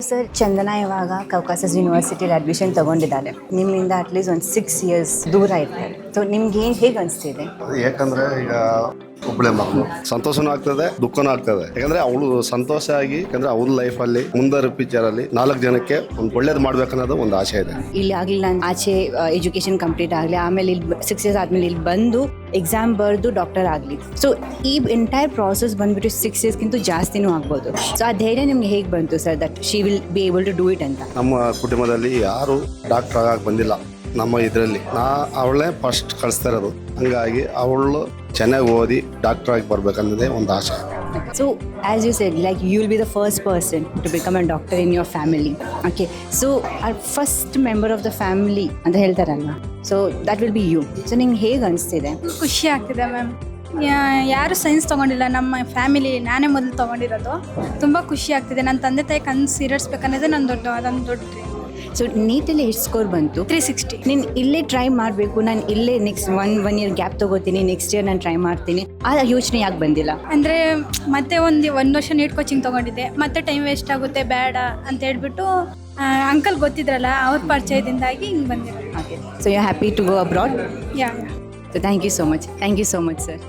Sir ಚಂದನ ಇವಾಗ ಕೌಕಾಸಸ್ ಯೂನಿವರ್ಸಿಟಿಲಿ admission ತಗೊಂಡಿದ್ದಾರೆ. ನಿಮ್ಮಿಂದ ಅಟ್ಲೀಸ್ಟ್ ಒಂದು 6 years ದೂರ ಇರ್ತಾರೆ. ಸೊ ನಿಮ್ಗೆ ಹೇಗೆ ಅನಿಸ್ತಿದೆ? ಯಾಕಂದ್ರೆ ಈಗ ಒಬ್ಬಳೆ ಮಗಳು ಸಂತೋಷನೂ ಆಗ್ತದೆ, ದುಃಖನೂ ಆಗ್ತದೆ. ಯಾಕಂದ್ರೆ ಅವಳು ಸಂತೋಷ ಆಗಿ, ಯಾಕಂದ್ರೆ ಅವಳ ಲೈಫಲ್ಲಿ ಮುಂದೆ ಪಿಕ್ಚರಲ್ಲಿ 4 ಜನಕ್ಕೆ ಒಂದು ಒಳ್ಳೇದು ಮಾಡ್ಬೇಕನ್ನೋದು ಒಂದು ಆಸೆ ಇದೆ. ಇಲ್ಲಿ ಆಗಲಿಲ್ಲ ಆಚೆ ಎಜುಕೇಶನ್ ಕಂಪ್ಲೀಟ್ ಆಗಲಿ, ಆಮೇಲೆ ಇಲ್ಲಿ 6 years ಆದಮೇಲೆ ಇಲ್ಲಿ ಬಂದು ಎಕ್ಸಾಮ್ ಬರೆದು ಡಾಕ್ಟರ್ ಆಗಲಿ. ಸೊ ಈ ಎಂಟೈರ್ ಪ್ರಾಸೆಸ್ ಬಂದ್ಬಿಟ್ಟು 6 yearsಗಿಂತ ಜಾಸ್ತಿನೂ ಆಗ್ಬೋದು. ಸೊ ಆ ಧೈರ್ಯ ನಿಮ್ಗೆ ಹೇಗೆ ಬಂತು sir that she will be able to do it ಅಂತ? ನಮ್ಮ ಕುಟುಂಬದಲ್ಲಿ ಯಾರು ಡಾಕ್ಟರ್ ಆಗಕ್ಕೆ ಬಂದಿಲ್ಲ. ನಮ್ಮ ಇದರಲ್ಲಿ ಅವಳೇ ಫಸ್ಟ್ ಕಳಿಸ್ತಾ ಇರೋದು. ಹಂಗಾಗಿ ಅವಳು ಚೆನ್ನಾಗಿ ಓದಿ ಡಾಕ್ಟರ್ ಆಗಿ ಬರ್ಬೇಕನ್ನೋದೇ ಒಂದು ಆಸೆ. So as you said, like you will be the first person to become a doctor in your family. Okay, so our first member of the family ಅಂತ ಹೇಳ್ತಾರಲ್ವಾ, so that will be you. So ನಿಂಗೆ ಹೇಗೆ ಅನಿಸ್ತಿದೆ? ಖುಷಿ ಆಗ್ತಿದೆ ma'am. ಯಾರು science ತೊಗೊಂಡಿಲ್ಲ, ನಮ್ಮ family ನಾನೇ ಮೊದಲು ತೊಗೊಂಡಿರೋದು. ತುಂಬ ಖುಷಿ ಆಗ್ತಿದೆ. ನನ್ನ ತಂದೆ ತಾಯಿ ಕನಸು ಈಡೇರಿಸ್ಬೇಕನ್ನೋದೇ ಅದೊಂದು ದೊಡ್ಡ ಡ್ರೀಮ್. ಸೊ ನೀಟಲ್ಲಿ ಎಷ್ಟು ಸ್ಕೋರ್ ಬಂತು? 360. ನೀನು ಇಲ್ಲೇ ಟ್ರೈ ಮಾಡಬೇಕು, ನಾನು ಇಲ್ಲೇ ನೆಕ್ಸ್ಟ್ ಒನ್ ಇಯರ್ ಗ್ಯಾಪ್ ತೊಗೋತೀನಿ, ನೆಕ್ಸ್ಟ್ ಇಯರ್ ನಾನು ಟ್ರೈ ಮಾಡ್ತೀನಿ, ಆ ಯೋಚನೆ ಯಾಕೆ ಬಂದಿಲ್ಲ? ಅಂದರೆ ಮತ್ತೆ ಒಂದು ವರ್ಷ ನೀಟ್ ಕೋಚಿಂಗ್ ತೊಗೊಂಡಿದ್ದೆ. ಮತ್ತೆ ಟೈಮ್ ವೇಸ್ಟ್ ಆಗುತ್ತೆ ಬೇಡ ಅಂತ ಹೇಳ್ಬಿಟ್ಟು ಅಂಕಲ್ ಗೊತ್ತಿದ್ರಲ್ಲ, ಅವ್ರ ಪರಿಚಯದಿಂದಾಗಿ ಹಿಂಗೆ ಬಂದಿರೋದು. Okay, so you happy to go abroad? Yeah. So thank you so much, sir.